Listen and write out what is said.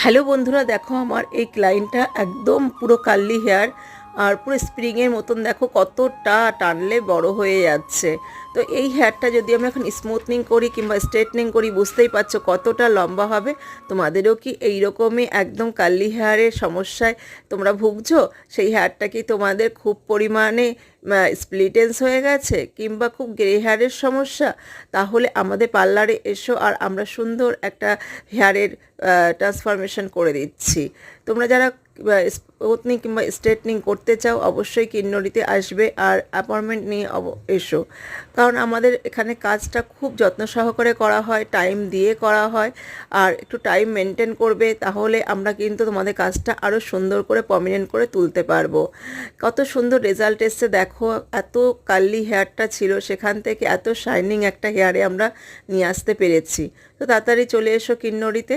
Hello বন্ধুরা, দেখো আমার এই ক্লায়েন্টটা একদম পুরো কার্লি হেয়ার আর পুরো স্প্রিংয়ের মতন, দেখো কতটা টানলে বড় হয়ে যাচ্ছে। তো এই হেয়ারটা যদি আমরা এখন স্মুথনিং করি কিংবা স্ট্রেটনিং করি, বুঝতেই পারছো কতটা লম্বা হবে। তোমাদেরও কি এইরকমই একদম কার্লি হেয়ারের সমস্যায় তোমরা ভুগছো? সেই হেয়ারটা কি তোমাদের খুব পরিমাণে স্প্লিটেন্স হয়ে গেছে কিংবা খুব গ্রে হেয়ারের সমস্যা? তাহলে আমাদের পার্লারে এসো আর আমরা সুন্দর একটা হেয়ারের ট্রান্সফরমেশন করে দিচ্ছি। তোমরা যারা স্মুথনিং কিংবা স্ট্রেটনিং করতে চাও অবশ্যই কিন্নরিতে আসবে আর অ্যাপয়েন্টমেন্ট নিয়ে এসো, কারণ আমাদের এখানে কাজটা খুব যত্ন সহকারে করা হয়, টাইম দিয়ে করা হয়। আর একটু টাইম মেনটেন করবে, তাহলে আমরা কিন্তু তোমাদের কাজটা আরও সুন্দর করে প্রমিনেন্ট করে তুলতে পারবো। কত সুন্দর রেজাল্ট এসছে দেখো। এত কার্লি হেয়ারটা ছিল, সেখান থেকে এত শাইনিং একটা হেয়ারে আমরা নিয়ে আসতে পেরেছি। তো তাড়াতাড়ি চলে এসো কিন্নরিতে।